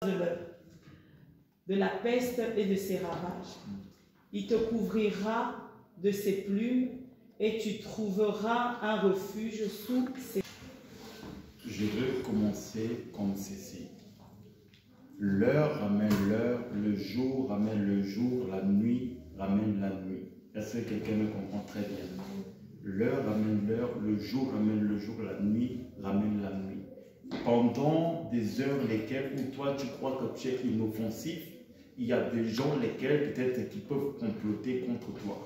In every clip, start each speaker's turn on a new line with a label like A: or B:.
A: de la peste et de ses ravages. Il te couvrira de ses plumes et tu trouveras un refuge sous ses...
B: Je veux commencer comme ceci. L'heure ramène l'heure, le jour ramène le jour, la nuit ramène la nuit. Est-ce que quelqu'un me comprend très bien? L'heure ramène l'heure, le jour ramène le jour, la nuit ramène la nuit. Pendant des heures lesquelles où toi tu crois que tu es inoffensif, il y a des gens lesquels peut-être qui peuvent comploter contre toi.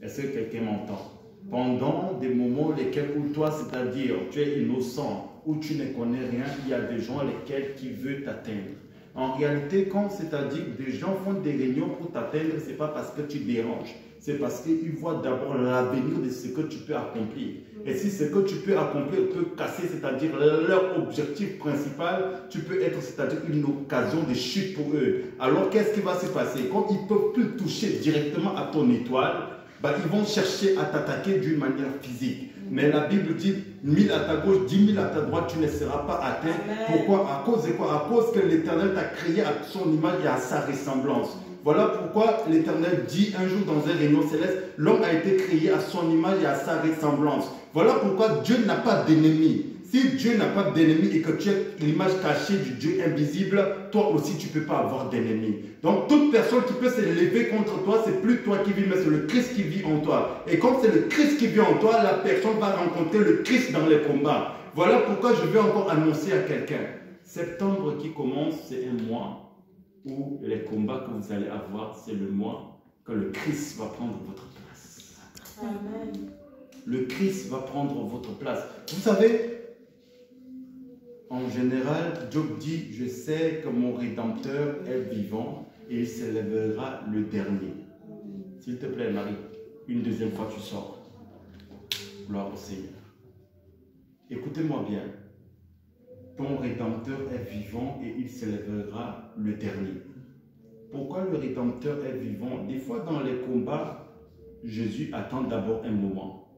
B: Est-ce que quelqu'un m'entend? Pendant des moments lesquels où toi, c'est-à-dire tu es innocent, où tu ne connais rien, il y a des gens lesquels qui veulent t'atteindre. En réalité, quand c'est-à-dire des gens font des réunions pour t'atteindre, ce n'est pas parce que tu déranges, c'est parce qu'ils voient d'abord l'avenir de ce que tu peux accomplir. Et si ce que tu peux accomplir peut casser, c'est-à-dire leur objectif principal, tu peux être, c'est-à-dire une occasion de chute pour eux. Alors qu'est-ce qui va se passer? Quand ils ne peuvent plus toucher directement à ton étoile, bah, ils vont chercher à t'attaquer d'une manière physique. Mais la Bible dit, 1000 à ta gauche, 10 000 à ta droite, tu ne seras pas atteint. Amen. Pourquoi? À cause de quoi? À cause que l'Éternel t'a créé à son image et à sa ressemblance. Voilà pourquoi l'Éternel dit un jour dans un réunion céleste, l'homme a été créé à son image et à sa ressemblance. Voilà pourquoi Dieu n'a pas d'ennemi. Si Dieu n'a pas d'ennemi et que tu es l'image cachée du Dieu invisible, toi aussi tu ne peux pas avoir d'ennemi. Donc toute personne qui peut se lever contre toi, c'est plus toi qui vis, mais c'est le Christ qui vit en toi. Et comme c'est le Christ qui vit en toi, la personne va rencontrer le Christ dans les combats. Voilà pourquoi je vais encore annoncer à quelqu'un. Septembre qui commence, c'est un mois où les combats que vous allez avoir, c'est le mois que le Christ va prendre votre place.
A: Amen.
B: Le Christ va prendre votre place. Vous savez, en général, Job dit, je sais que mon Rédempteur est vivant et il s'élèvera le dernier. S'il te plaît, Marie, une deuxième fois tu sors. Gloire au Seigneur. Écoutez-moi bien. Ton Rédempteur est vivant et il s'élèvera le dernier. Pourquoi le Rédempteur est vivant? Des fois dans les combats, Jésus attend d'abord un moment.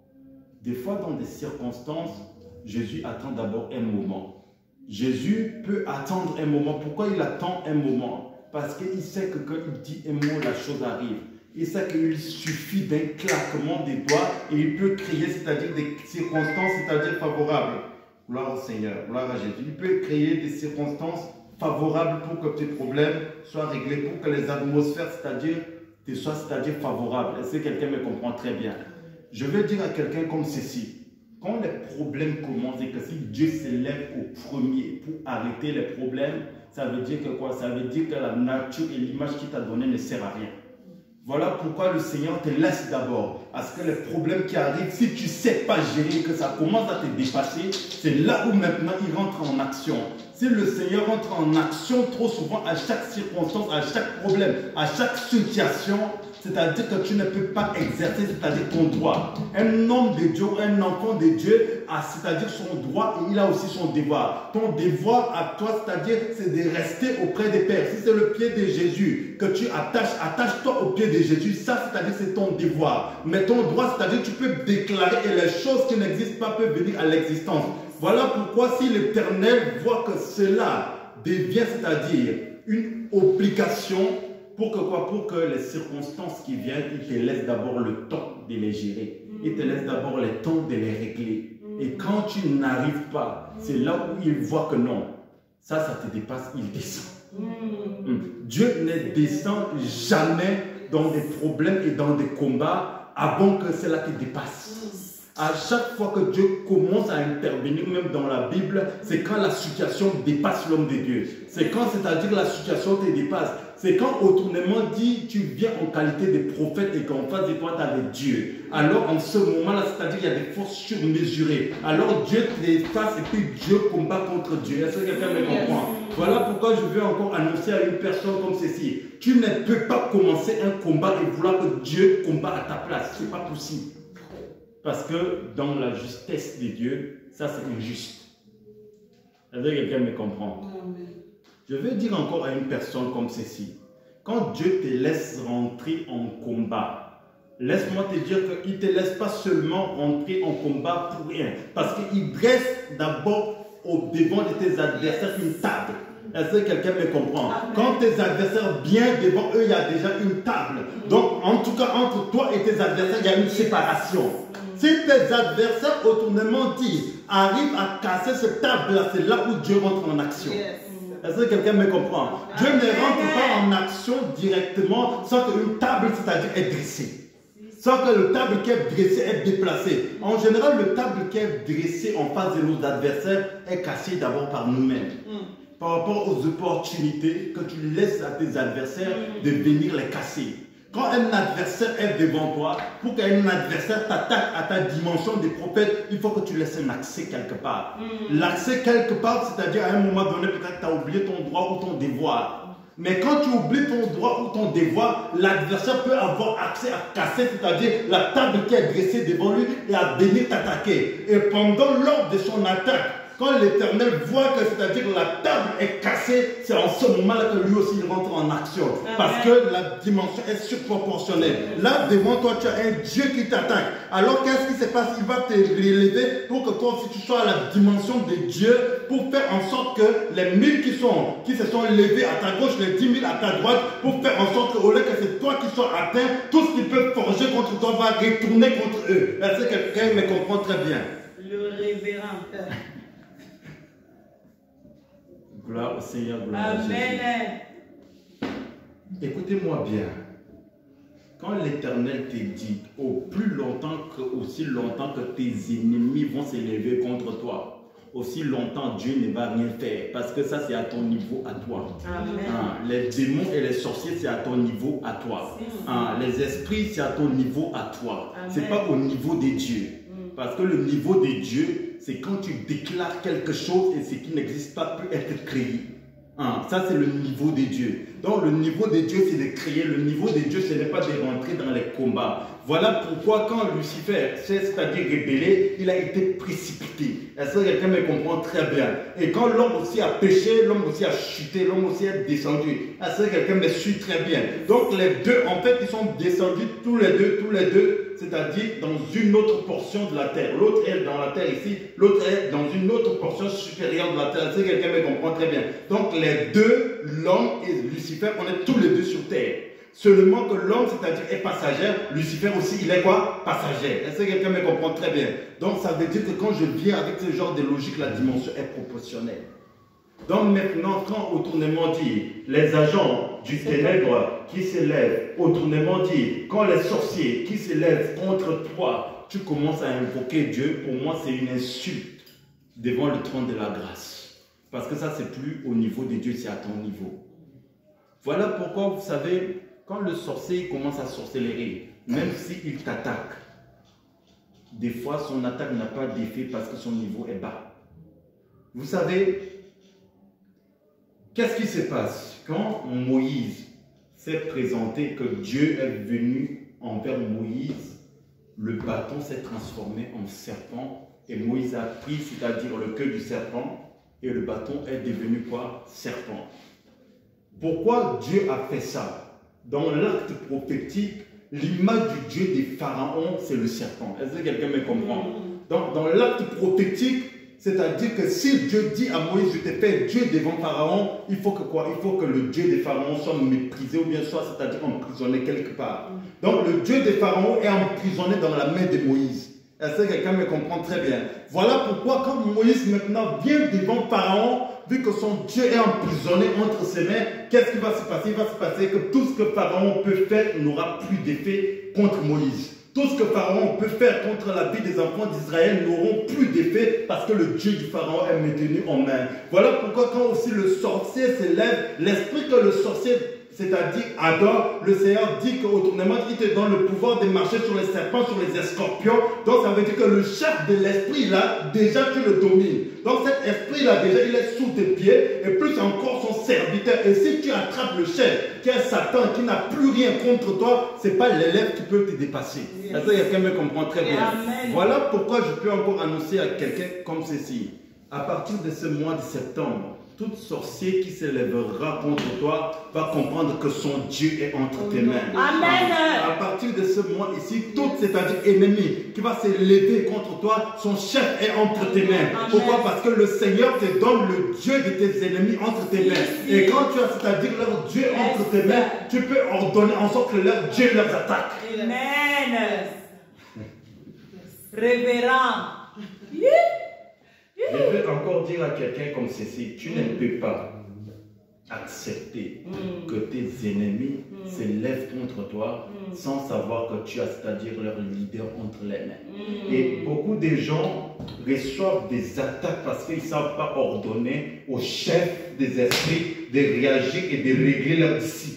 B: Des fois dans des circonstances, Jésus attend d'abord un moment. Jésus peut attendre un moment. Pourquoi il attend un moment? Parce qu'il sait que quand il dit un mot, la chose arrive. Il sait qu'il suffit d'un claquement des doigts et il peut créer, c'est-à-dire des circonstances, c'est-à-dire favorables. Gloire au Seigneur, gloire à Jésus. Il peut créer des circonstances favorables pour que tes problèmes soient réglés, pour que les atmosphères, c'est-à-dire favorables. Est-ce que quelqu'un me comprend très bien? Je vais dire à quelqu'un comme ceci. Quand les problèmes commencent et que si Dieu s'élève au premier pour arrêter les problèmes, ça veut dire que quoi? Ça veut dire que la nature et l'image qu'il t'a donnée ne sert à rien. Voilà pourquoi le Seigneur te laisse d'abord. Parce que les problèmes qui arrivent, si tu ne sais pas gérer, que ça commence à te dépasser, c'est là où maintenant il rentre en action. Si le Seigneur rentre en action trop souvent à chaque circonstance, à chaque problème, à chaque situation, c'est-à-dire que tu ne peux pas exercer, c'est-à-dire ton droit. Un homme de Dieu, un enfant de Dieu a, c'est-à-dire son droit et il a aussi son devoir. Ton devoir à toi, c'est-à-dire, c'est de rester auprès des pères. Si c'est le pied de Jésus que tu attaches, attache-toi au pied de Jésus. Ça, c'est-à-dire, c'est ton devoir. Mais ton droit, c'est-à-dire, tu peux déclarer et les choses qui n'existent pas peuvent venir à l'existence. Voilà pourquoi si l'Éternel voit que cela devient, c'est-à-dire, une obligation, pour que quoi? Pour que les circonstances qui viennent, il te laisse d'abord le temps de les gérer. Il te laisse d'abord le temps de les régler. Et quand tu n'arrives pas, c'est là où il voit que non, ça te dépasse, il descend. Dieu ne descend jamais dans des problèmes et dans des combats avant que cela te dépasse. À chaque fois que Dieu commence à intervenir, même dans la Bible, c'est quand la situation dépasse l'homme de Dieu. C'est quand, c'est-à-dire, la situation te dépasse. C'est quand, autrement dit, tu viens en qualité de prophète et qu'en face de toi, tu as des dieux. Alors, en ce moment-là, c'est-à-dire, il y a des forces surmesurées. Alors, Dieu te face et puis Dieu combat contre Dieu. Est-ce que quelqu'un me comprend? Voilà pourquoi je veux encore annoncer à une personne comme ceci. Tu ne peux pas commencer un combat et vouloir que Dieu combat à ta place. Ce n'est pas possible. Parce que dans la justesse de Dieu, ça c'est injuste. Est-ce que quelqu'un me comprend? Je veux dire encore à une personne comme ceci. Quand Dieu te laisse rentrer en combat, laisse-moi te dire qu'il ne te laisse pas seulement rentrer en combat pour rien. Parce qu'il dresse d'abord au devant de tes adversaires une table. Est-ce que quelqu'un me comprend? Quand tes adversaires viennent devant eux, il y a déjà une table. Donc, en tout cas, entre toi et tes adversaires, il y a une séparation. Si tes adversaires, autrement dit, arrivent à casser cette table-là, c'est là où Dieu rentre en action. Est-ce que quelqu'un me comprend? Dieu ne rentre pas en action directement sans qu'une table, c'est-à-dire, est dressée. Sans que le table qui est dressé est déplacé. En général, le table qui est dressé en face de nos adversaires est cassé d'abord par nous-mêmes. Par rapport aux opportunités que tu laisses à tes adversaires de venir les casser. Quand un adversaire est devant toi, pour qu'un adversaire t'attaque à ta dimension des prophètes, il faut que tu laisses un accès quelque part. L'accès quelque part, c'est-à-dire à un moment donné, peut-être tu as oublié ton droit ou ton devoir. Mais quand tu oublies ton droit ou ton devoir, l'adversaire peut avoir accès à casser, c'est-à-dire la table qui est dressée devant lui et à venir t'attaquer. Et pendant lors de son attaque, quand l'Éternel voit que, c'est-à-dire la table est cassée, c'est en ce moment-là que lui aussi il rentre en action. Parce que la dimension est surproportionnelle. Là, devant toi, tu as un Dieu qui t'attaque. Alors, qu'est-ce qui se passe? Il va te relever pour que toi aussi tu sois à la dimension de Dieu, pour faire en sorte que les 1000 qui se sont levés à ta gauche, les 10 000 à ta droite, pour faire en sorte qu'au lieu que c'est toi qui sois atteint, tout ce qu'ils peuvent forger contre toi va retourner contre eux. Est-ce que quelqu'un me comprend très bien?
A: Le révérend.
B: Gloire au Seigneur, gloire à Jésus.
A: Amen.
B: Écoutez-moi bien. Quand l'Éternel te dit, aussi longtemps que tes ennemis vont s'élever contre toi, aussi longtemps Dieu ne va rien faire. Parce que ça, c'est à ton niveau, à toi. Les démons et les sorciers, c'est à ton niveau, à toi. Les esprits, c'est à ton niveau, à toi. Ce n'est pas au niveau des dieux. Parce que le niveau des dieux, c'est quand tu déclares quelque chose et ce qui n'existe pas peut être créé. Ça, c'est le niveau des dieux. Donc, le niveau des dieux, c'est de créer. Le niveau des dieux, ce n'est pas de rentrer dans les combats. Voilà pourquoi, quand Lucifer, c'est-à-dire rébellé, il a été précipité. Est-ce que quelqu'un me comprend très bien? Et quand l'homme aussi a péché, l'homme aussi a chuté, l'homme aussi est descendu. Est-ce que quelqu'un me suit très bien? Donc, les deux, en fait, ils sont descendus tous les deux, c'est-à-dire dans une autre portion de la terre. L'autre est dans la terre ici, l'autre est dans une autre portion supérieure de la terre. Est-ce que quelqu'un me comprend très bien? Donc, les deux, l'homme et Lucifer, on est tous les deux sur terre. Seulement que l'homme, c'est-à-dire est passager, Lucifer aussi, il est quoi? Passager. Est-ce que quelqu'un me comprend très bien? Donc ça veut dire que quand je viens avec ce genre de logique, la dimension est proportionnelle. Donc maintenant, quand autrement dit, les agents du ténèbre qui s'élèvent, autrement dit, quand les sorciers qui s'élèvent contre toi, tu commences à invoquer Dieu, pour moi c'est une insulte devant le trône de la grâce. Parce que ça, c'est plus au niveau de Dieu, c'est à ton niveau. Voilà pourquoi, vous savez, quand le sorcier commence à sorcellerie, même s'il t'attaque, des fois son attaque n'a pas d'effet parce que son niveau est bas. Vous savez, qu'est-ce qui se passe quand Moïse s'est présenté, que Dieu est venu envers Moïse, le bâton s'est transformé en serpent et Moïse a pris, c'est-à-dire le queue du serpent, et le bâton est devenu quoi? Serpent. Pourquoi Dieu a fait ça? Dans l'acte prophétique, l'image du Dieu des pharaons, c'est le serpent. Est-ce que quelqu'un me comprend? Donc, dans l'acte prophétique, c'est-à-dire que si Dieu dit à Moïse, je t'ai fait Dieu devant Pharaon, il faut que quoi? Il faut que le Dieu des pharaons soit méprisé ou bien soit, c'est-à-dire emprisonné quelque part. Donc, le Dieu des pharaons est emprisonné dans la main de Moïse. Est-ce que quelqu'un me comprend très bien? Voilà pourquoi quand Moïse maintenant vient devant Pharaon, vu que son Dieu est emprisonné entre ses mains, qu'est-ce qui va se passer? Il va se passer que tout ce que Pharaon peut faire n'aura plus d'effet contre Moïse. Tout ce que Pharaon peut faire contre la vie des enfants d'Israël n'auront plus d'effet parce que le Dieu du Pharaon est maintenu en main. Voilà pourquoi quand aussi le sorcier s'élève, l'esprit que le sorcier, c'est-à-dire adore, le Seigneur dit qu'autrement, il te donne le pouvoir de marcher sur les serpents, sur les scorpions. Donc ça veut dire que le chef de l'esprit là, déjà tu le domines. Donc cet esprit là, déjà il est sous tes pieds et plus encore son serviteur. Et si tu attrapes le chef, qui est Satan, qui n'a plus rien contre toi, ce n'est pas l'élève qui peut te dépasser. Est-ce que quelqu'un me comprend très bien? Amen. Voilà pourquoi je peux encore annoncer à quelqu'un comme ceci. À partir de ce mois de septembre, Tout sorcier qui s'élèvera contre toi va comprendre que son Dieu est entre tes mains.
A: Amen.
B: À partir de ce moment ici, tout c'est-à-dire ennemi qui va s'élever contre toi, son chef est entre tes mains.
A: Amen.
B: Pourquoi? Parce que le Seigneur te donne le Dieu de tes ennemis entre tes mains. Et quand tu as, c'est-à-dire leur Dieu entre tes mains, tu peux ordonner en sorte que leur Dieu leur attaque.
A: Amen. Révérend.
B: Je veux encore dire à quelqu'un comme ceci, tu ne peux pas accepter que tes ennemis s'élèvent contre toi sans savoir que tu as, c'est-à-dire leur leader entre les mains. Et beaucoup de gens reçoivent des attaques parce qu'ils ne savent pas ordonner au chef des esprits de réagir et de régler leurs disciples.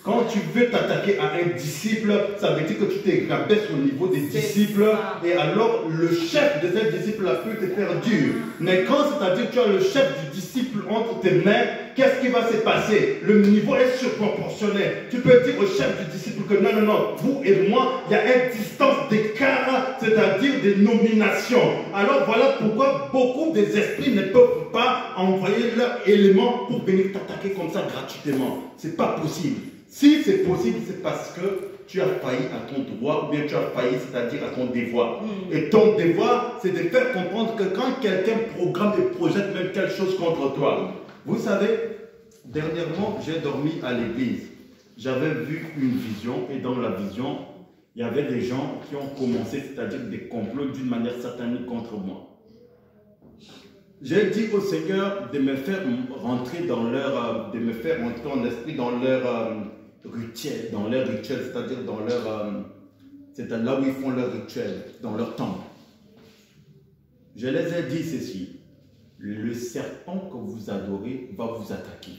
B: Quand tu veux t'attaquer à un disciple, ça veut dire que tu te rabaisses au niveau des disciples et alors le chef de ces disciples-là peut te faire dur. Mais quand c'est-à-dire que tu as le chef du disciple entre tes mains, qu'est-ce qui va se passer? Le niveau est surproportionné. Tu peux dire au chef du disciple que non, non, non, vous et moi, il y a une distance d'écart, c'est-à-dire des nominations. Alors voilà pourquoi beaucoup des esprits ne peuvent pas envoyer leurs éléments pour venir t'attaquer comme ça gratuitement. C'est pas possible. Si c'est possible, c'est parce que tu as failli à ton droit ou bien tu as failli, c'est-à-dire à ton devoir. Et ton devoir, c'est de faire comprendre que quand quelqu'un programme et projette même quelque chose contre toi. Vous savez, dernièrement, j'ai dormi à l'église. J'avais vu une vision et dans la vision, il y avait des gens qui ont commencé, c'est-à-dire des complots d'une manière satanique contre moi. J'ai dit au Seigneur de me faire rentrer dans leur, de me faire rentrer en esprit dans leur rituel, c'est-à-dire dans leur, c'est là où ils font leur rituel, dans leur temple. Je les ai dit ceci, le serpent que vous adorez va vous attaquer.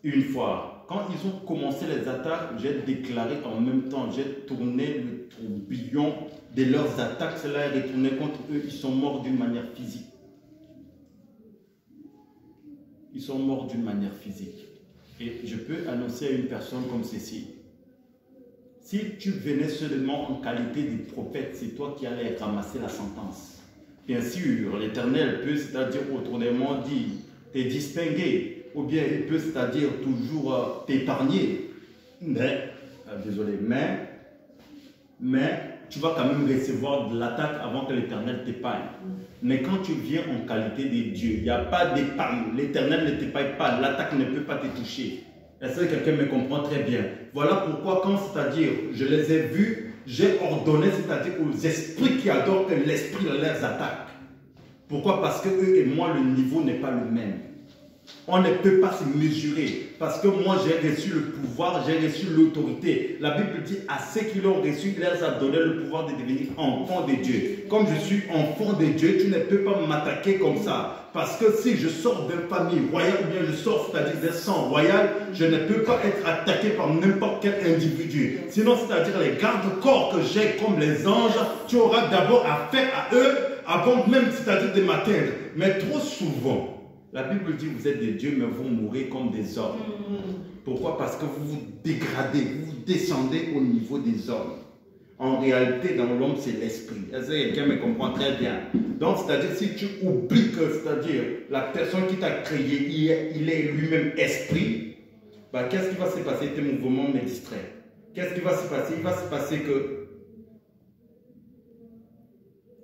B: Une fois, quand ils ont commencé les attaques, j'ai déclaré en même temps, j'ai tourné le tourbillon de leurs attaques, cela est retourné contre eux, ils sont morts d'une manière physique. Ils sont morts d'une manière physique. Et je peux annoncer à une personne comme ceci. Si tu venais seulement en qualité de prophète, c'est toi qui allais ramasser la sentence. Bien sûr, l'Éternel peut, c'est-à-dire autrement dit, te distinguer, ou bien il peut, c'est-à-dire toujours t'épargner. Mais, désolé, mais tu vas quand même recevoir de l'attaque avant que l'Éternel t'épargne. Mais quand tu viens en qualité de Dieu, il n'y a pas d'épargne. L'Éternel ne t'épargne pas, l'attaque ne peut pas te toucher. Est-ce que quelqu'un me comprend très bien? Voilà pourquoi quand, c'est-à-dire, je les ai vus, j'ai ordonné, c'est-à-dire aux esprits qui adorent que l'esprit les attaque. Pourquoi? Parce que eux et moi, le niveau n'est pas le même. On ne peut pas se mesurer parce que moi j'ai reçu le pouvoir, j'ai reçu l'autorité. La Bible dit à ceux qui l'ont reçu, il leur a donné le pouvoir de devenir enfants de Dieu. Comme je suis enfant de Dieu, tu ne peux pas m'attaquer comme ça. Parce que si je sors d'une famille royale ou bien je sors, c'est-à-dire d'un sang royal, je ne peux pas être attaqué par n'importe quel individu. Sinon, c'est-à-dire les gardes-corps que j'ai comme les anges, tu auras d'abord affaire à eux avant même, c'est-à-dire de m'atteindre. Mais trop souvent, la Bible dit vous êtes des dieux mais vous mourrez comme des hommes. Pourquoi? Parce que vous vous dégradez, vous descendez au niveau des hommes. En réalité, dans l'homme, c'est l'esprit. Est-ce que quelqu'un me comprend très bien? Donc, c'est-à-dire, si tu oublies que, c'est-à-dire, la personne qui t'a créé, il est lui-même esprit, bah, qu'est-ce qui va se passer? Tes mouvements me distraient. Qu'est-ce qui va se passer? Il va se passer que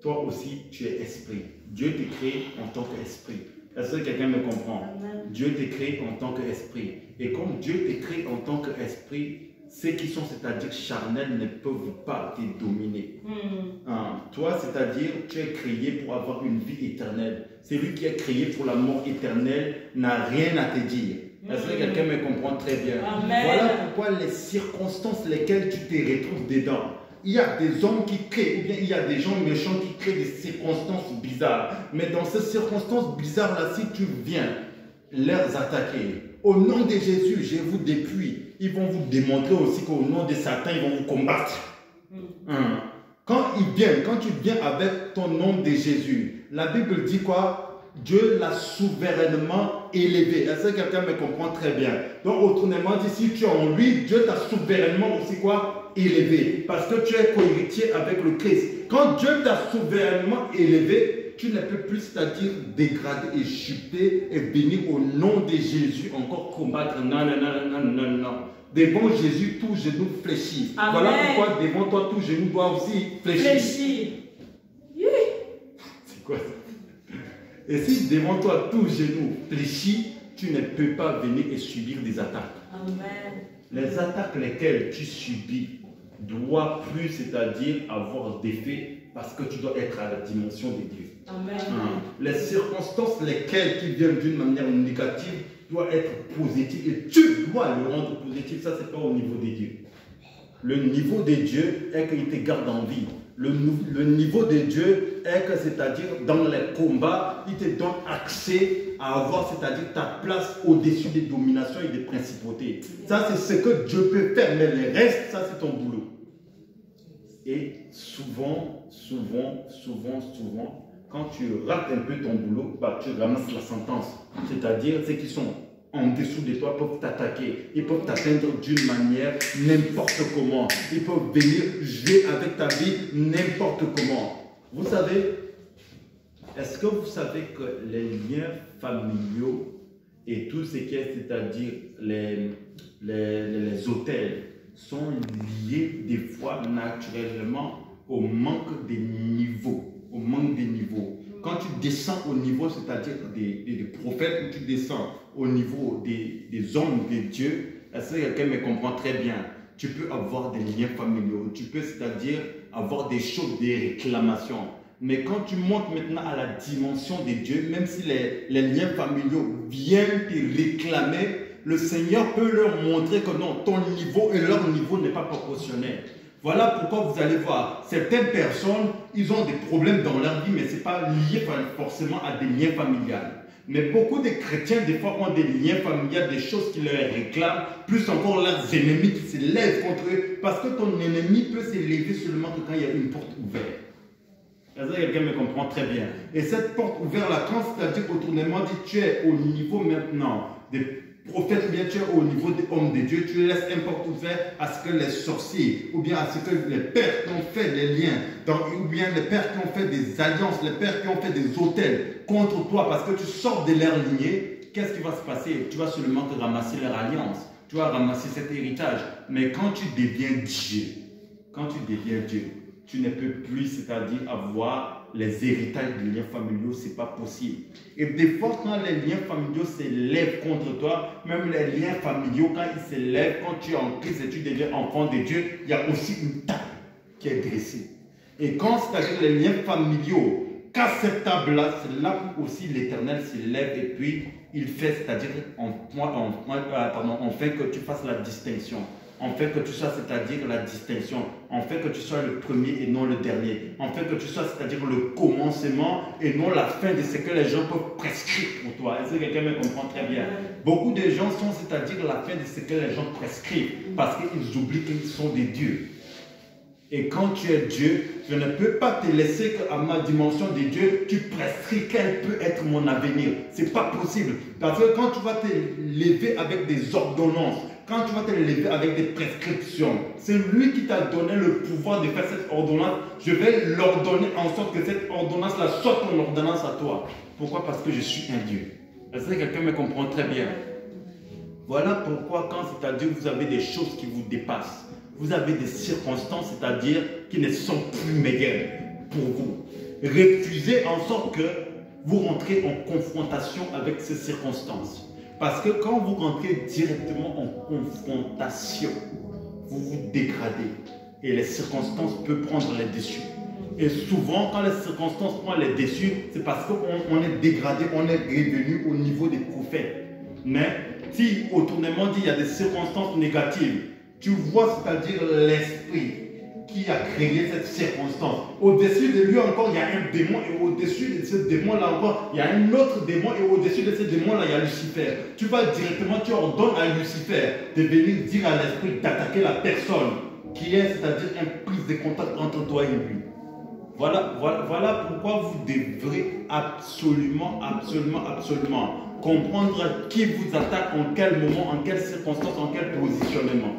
B: toi aussi, tu es esprit. Dieu t'a créé en tant qu'esprit. Est-ce que quelqu'un me comprend? Amen. Dieu t'a créé en tant qu'esprit. Et comme Dieu t'a créé en tant qu'esprit, ceux qui sont, c'est-à-dire charnels, ne peuvent pas te dominer. Toi, c'est-à-dire, tu es créé pour avoir une vie éternelle. Celui qui est créé pour la mort éternelle n'a rien à te dire. Est-ce que quelqu'un me comprend très bien? Amen. Voilà pourquoi les circonstances lesquelles tu te retrouves dedans. Il y a des hommes qui créent, ou bien il y a des gens méchants qui créent des circonstances bizarres. Mais dans ces circonstances bizarres-là, si tu viens leur attaquer, au nom de Jésus, je vous dépouille. Ils vont vous démontrer aussi qu'au nom de Satan, ils vont vous combattre. Quand tu viens avec ton nom de Jésus, la Bible dit quoi? Dieu l'a souverainement élevé. Est-ce que quelqu'un me comprend très bien? Donc, autrement dit, si tu es en lui, Dieu t'a souverainement aussi quoi? Élevé. Parce que tu es co-héritier avec le Christ. Quand Dieu t'a souverainement élevé, tu ne peux plus, c'est-à-dire dégrader et chuter et venir au nom de Jésus encore combattre. Non, non, non, non, non, non. Devant Jésus, tout genou fléchit.
A: Amen.
B: Voilà pourquoi devant toi, tout genou doit aussi fléchir. C'est quoi ça? Et si devant toi, tout genou fléchit, tu ne peux pas venir et subir des attaques.
A: Amen.
B: Les attaques lesquelles tu subis doivent plus, c'est-à-dire avoir d'effet parce que tu dois être à la dimension de Dieu.
A: Amen.
B: Les circonstances lesquelles qui viennent d'une manière négative doivent être positives et tu dois le rendre positif. Ça, ce n'est pas au niveau de Dieu. Le niveau de Dieu est qu'il te garde en vie. Le niveau de Dieu est que, c'est-à-dire, dans les combats, il te donne accès à avoir, c'est-à-dire, ta place au-dessus des dominations et des principautés. Ça, c'est ce que Dieu peut faire, mais le reste, ça, c'est ton boulot. Et souvent, quand tu rates un peu ton boulot, bah, tu ramasses la sentence. C'est-à-dire, ceux qui sont en dessous de toi peuvent t'attaquer. Ils peuvent t'atteindre d'une manière n'importe comment. Ils peuvent venir jouer avec ta vie n'importe comment. Vous savez, est-ce que vous savez que les liens familiaux et tout ce qui est, c'est-à-dire les hôtels, sont liés des fois naturellement au manque des niveaux. Au manque des niveaux. Quand tu descends au niveau, c'est-à-dire des prophètes, ou tu descends au niveau des hommes de Dieu, est-ce que quelqu'un me comprend très bien? Tu peux avoir des liens familiaux, tu peux, c'est-à-dire avoir des choses, des réclamations. Mais quand tu montes maintenant à la dimension de Dieu, même si les liens familiaux viennent te réclamer, le Seigneur peut leur montrer que non, ton niveau et leur niveau n'est pas proportionnel. Voilà pourquoi vous allez voir, certaines personnes, ils ont des problèmes dans leur vie, mais ce n'est pas lié forcément à des liens familiales. Mais beaucoup de chrétiens, des fois, ont des liens familiaux, des choses qui leur réclament, plus encore leurs ennemis qui se lèvent contre eux, parce que ton ennemi peut se lever seulement que quand il y a une porte ouverte. Est-ce que quelqu'un me comprend très bien? Et cette porte ouverte-là, quand c'est-à-dire autrement dit, tu es au niveau maintenant des prophètes, bien tu es au niveau des hommes de Dieu, tu laisses une porte ouverte à ce que les sorciers, ou bien à ce que les pères qui ont fait des liens, ou bien les pères qui ont fait des alliances, les pères qui ont fait des autels contre toi, parce que tu sors de leur lignée, qu'est-ce qui va se passer? Tu vas seulement te ramasser leur alliance, tu vas ramasser cet héritage. Mais quand tu deviens Dieu, tu ne peux plus, c'est-à-dire avoir les héritages des liens familiaux, ce n'est pas possible. Et des fois, quand les liens familiaux s'élèvent contre toi, même les liens familiaux, quand ils s'élèvent, quand tu es en Christ et tu deviens enfant de Dieu, il y a aussi une table qui est dressée. Et quand c'est-à-dire les liens familiaux cassent cette table-là, c'est là où aussi l'Éternel s'élève et puis il fait, c'est-à-dire en fait que tu fasses la distinction. En fait que tu sois, c'est-à-dire la distinction. En fait que tu sois le premier et non le dernier. En fait que tu sois, c'est-à-dire le commencement et non la fin de ce que les gens peuvent prescrire pour toi. Est-ce que quelqu'un me comprend très bien? Beaucoup de gens sont, c'est-à-dire la fin de ce que les gens prescrivent parce qu'ils oublient qu'ils sont des dieux. Et quand tu es Dieu, je ne peux pas te laisser qu'à ma dimension de Dieu, tu prescris quel peut être mon avenir. Ce n'est pas possible. Parce que quand tu vas te lever avec des ordonnances, quand tu vas te lever avec des prescriptions, c'est lui qui t'a donné le pouvoir de faire cette ordonnance. Je vais l'ordonner en sorte que cette ordonnance-là soit ton ordonnance à toi. Pourquoi? Parce que je suis un Dieu. Est-ce que quelqu'un me comprend très bien? Voilà pourquoi quand c'est-à-dire vous avez des choses qui vous dépassent, vous avez des circonstances, c'est-à-dire qui ne sont plus meilleures pour vous. Refusez en sorte que vous rentrez en confrontation avec ces circonstances. Parce que quand vous rentrez directement en confrontation, vous vous dégradez et les circonstances peuvent prendre les dessus. Et souvent, quand les circonstances prennent les dessus, c'est parce qu'on est dégradé, on est revenu au niveau des prophètes. Mais si, autrement dit, il y a des circonstances négatives, tu vois, c'est-à-dire l'esprit qui a créé cette circonstance. Au-dessus de lui encore, il y a un démon, et au-dessus de ce démon-là encore, il y a un autre démon, et au-dessus de ce démon-là, il y a Lucifer. Tu vas directement, tu ordonnes à Lucifer de venir dire à l'esprit d'attaquer la personne qui est, c'est-à-dire une prise de contact entre toi et lui. Voilà pourquoi vous devrez absolument comprendre qui vous attaque, en quel moment, en quelle circonstance, en quel positionnement.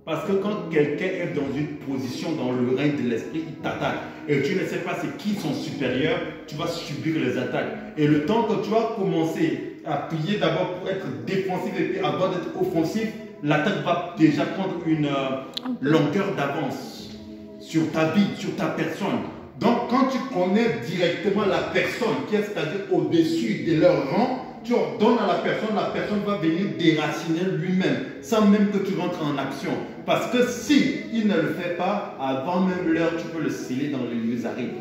B: Parce que quand quelqu'un est dans une position dans le règne de l'esprit, il t'attaque. Et tu ne sais pas c'est qui son supérieur, tu vas subir les attaques. Et le temps que tu vas commencer à prier d'abord pour être défensif et puis avant d'être offensif, l'attaque va déjà prendre une longueur d'avance sur ta vie, sur ta personne. Donc quand tu connais directement la personne qui est c'est-à-dire au-dessus de leur rang, tu ordonnes à la personne va venir déraciner lui-même, sans même que tu rentres en action. Parce que si il ne le fait pas, avant même l'heure, tu peux le sceller dans les lieux arides.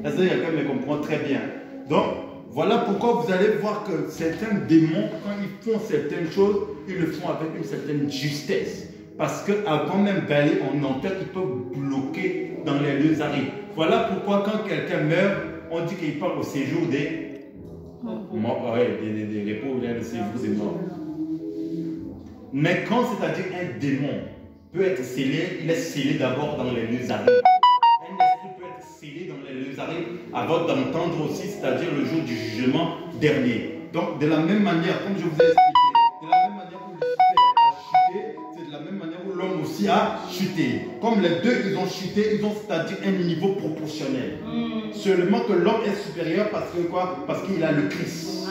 B: Est-ce que quelqu'un me comprend très bien? Donc, voilà pourquoi vous allez voir que certains démons, quand ils font certaines choses, ils le font avec une certaine justesse. Parce qu'avant même d'aller en enfer, ils peuvent bloquer dans les lieux arides. Voilà pourquoi quand quelqu'un meurt, on dit qu'il part au séjour des repos, il y a le séjour des morts. Mais quand c'est-à-dire un démon peut être scellé, il est scellé d'abord dans les lieux arides. Un esprit peut être scellé dans les lieux arides avant d'entendre aussi, c'est-à-dire le jour du jugement dernier. Donc de la même manière, comme je vous ai expliqué, de la même manière où Lucifer a chuté, c'est de la même manière où l'homme aussi a chuté. Comme les deux ils ont chuté, ils ont c'est-à-dire un niveau proportionnel. Seulement que l'homme est supérieur parce que quoi? Parce qu'il a le Christ.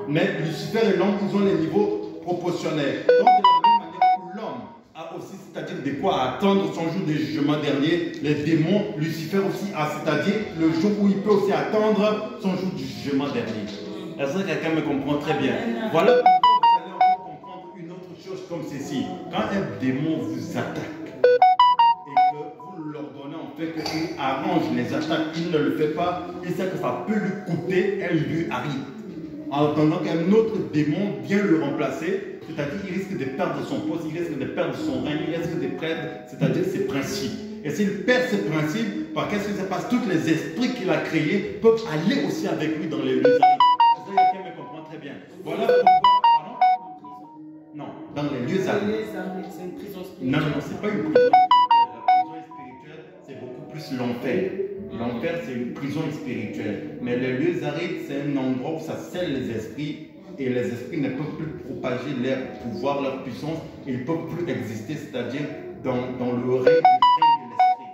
B: Mais Lucifer et l'homme, ils ont les niveaux proportionnels. Donc de la même manière où l'homme a aussi, c'est-à-dire de quoi attendre son jour de jugement dernier, les démons, Lucifer aussi a, c'est-à-dire le jour où il peut aussi attendre son jour du jugement dernier. Est-ce que quelqu'un me comprend très bien? Voilà pourquoi vous allez encore comprendre une autre chose comme ceci. Quand un démon vous attaque, l'ordonner en fait qu'il arrange les attaques, il ne le fait pas, il sait que ça peut lui coûter un lieu aride. En attendant qu'un autre démon vienne le remplacer, c'est-à-dire qu'il risque de perdre son poste, il risque de perdre son règne, il risque de perdre, c'est-à-dire ses principes. Et s'il perd ses principes, par qu'est-ce qui se passe? Tous les esprits qu'il a créés peuvent aller aussi avec lui dans les lieux arides. Est-ce que quelqu'un me comprend très bien? Voilà pourquoi, pardon? Non, dans les lieux arides.
A: C'est une prison spirituelle.
B: Non, c'est pas une prison. C'est beaucoup plus l'enfer. L'enfer, c'est une prison spirituelle. Mais les lieux arides, c'est un endroit où ça scelle les esprits et les esprits ne peuvent plus propager leur pouvoir, leur puissance. Ils ne peuvent plus exister, c'est-à-dire dans le règne de l'esprit.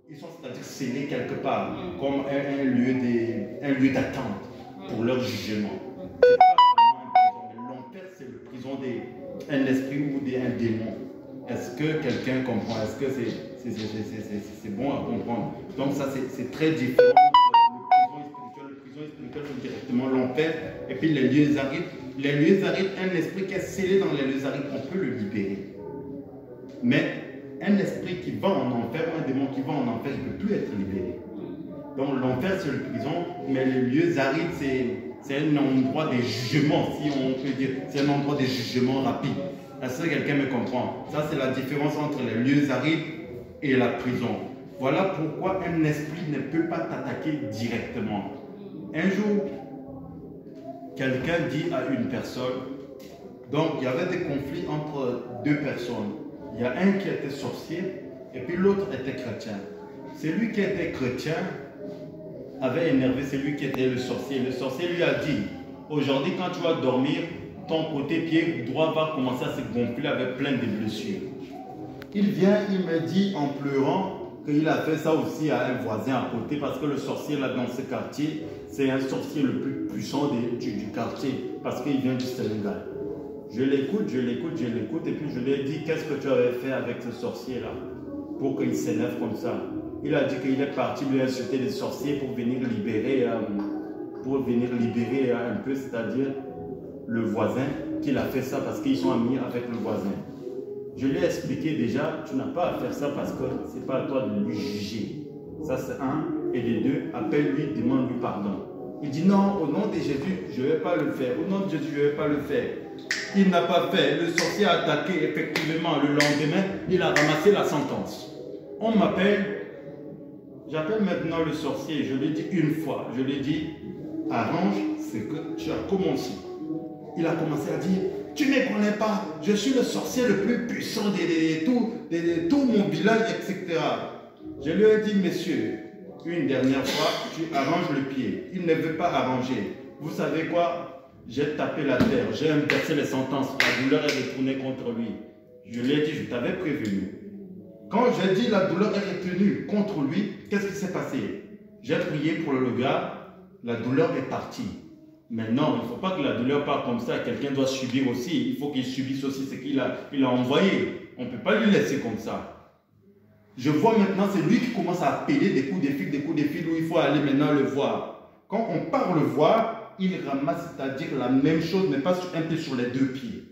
B: Ils sont, c'est-à-dire scellés quelque part, comme un lieu d'attente pour leur jugement. C'est pas vraiment une prison. L'enfer, c'est la prison d'un esprit ou d'un démon. Est-ce que quelqu'un comprend? Est-ce que c'est bon à comprendre? Donc ça, c'est très différent entre le prison spirituel, c'est directement l'enfer, et puis les lieux arides. Les lieux arides, un esprit qui est scellé dans les lieux arides, on peut le libérer. Mais un esprit qui va en enfer, un démon qui va en enfer, il ne peut plus être libéré. Donc l'enfer, c'est la prison, mais les lieux arides, c'est un endroit de jugement, si on peut dire. C'est un endroit de jugement rapide. Est-ce que quelqu'un me comprend? Ça, c'est la différence entre les lieux arides et la prison. Voilà pourquoi un esprit ne peut pas t'attaquer directement. Un jour, quelqu'un dit à une personne, donc il y avait des conflits entre deux personnes. Il y a un qui était sorcier et puis l'autre était chrétien. Celui qui était chrétien avait énervé celui qui était le sorcier. Le sorcier lui a dit, aujourd'hui quand tu vas dormir, ton côté pied droit va commencer à se gonfler avec plein de blessures. Il vient, il me dit en pleurant qu'il a fait ça aussi à un voisin à côté parce que le sorcier là dans ce quartier, c'est un sorcier le plus puissant du quartier parce qu'il vient du Sénégal. Je l'écoute et puis je lui ai dit qu'est-ce que tu avais fait avec ce sorcier là pour qu'il s'énerve comme ça. Il a dit qu'il est parti lui insulter les sorciers pour venir libérer un peu, c'est-à-dire le voisin, qu'il a fait ça parce qu'ils sont amis avec le voisin. Je lui ai expliqué déjà, tu n'as pas à faire ça parce que ce n'est pas à toi de lui juger. Ça c'est un. Et de deux, appelle-lui, demande-lui pardon. Il dit non, au nom de Jésus, je ne vais pas le faire. Au nom de Jésus, je ne vais pas le faire. Il n'a pas fait. Le sorcier a attaqué effectivement. Le lendemain, il a ramassé la sentence. On m'appelle, j'appelle maintenant le sorcier. Je lui dis une fois, je lui dis, arrange ce que tu as commencé. Il a commencé à dire, tu ne me connais pas, je suis le sorcier le plus puissant de tout mon village, etc. Je lui ai dit, monsieur, une dernière fois, tu arranges le pied. Il ne veut pas arranger. Vous savez quoi? J'ai tapé la terre, j'ai inversé les sentences. La douleur est retournée contre lui. Je lui ai dit, je t'avais prévenu. Quand j'ai dit la douleur est retenue contre lui, qu'est-ce qui s'est passé? J'ai prié pour le gars, la douleur est partie. Mais non, il ne faut pas que la douleur parte comme ça. Quelqu'un doit subir aussi. Il faut qu'il subisse aussi ce qu'il a envoyé. On ne peut pas lui laisser comme ça. Je vois maintenant, c'est lui qui commence à appeler des coups de fil où il faut aller maintenant le voir. Quand on part le voir, il ramasse, c'est-à-dire la même chose, mais pas un peu sur les deux pieds.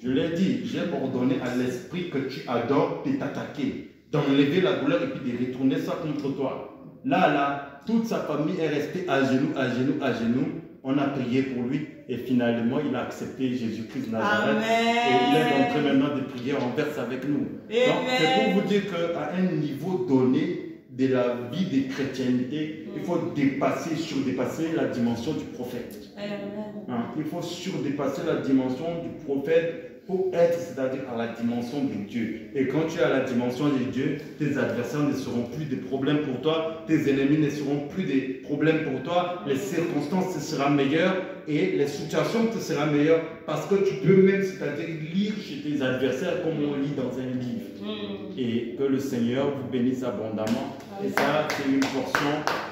B: Je lui ai dit, j'ai ordonné à l'esprit que tu adores de t'attaquer, d'enlever la douleur et puis de retourner ça contre toi. Là, toute sa famille est restée à genoux. On a prié pour lui et finalement, il a accepté Jésus-Christ de Nazareth. Et il est en train maintenant de prier en verse avec nous. Donc, c'est pour vous dire qu'à un niveau donné de la vie de chrétienté, il faut surdépasser la dimension du prophète. Il faut surdépasser la dimension du prophète pour être, c'est-à-dire à la dimension de Dieu. Et quand tu es à la dimension de Dieu, tes adversaires ne seront plus des problèmes pour toi, tes ennemis ne seront plus des problèmes pour toi, les circonstances te seront meilleures et les situations te seront meilleures parce que tu peux même, c'est-à-dire lire chez tes adversaires comme on lit dans un livre. Et que le Seigneur vous bénisse abondamment. Et ça, c'est une portion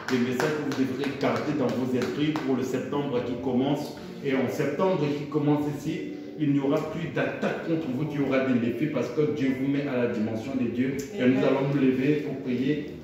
B: des messages que vous devrez garder dans vos esprits pour le septembre qui commence. Et en septembre qui commence ici, il n'y aura plus d'attaque contre vous, il y aura des défis parce que Dieu vous met à la dimension de Dieu. Et nous allons nous lever pour prier.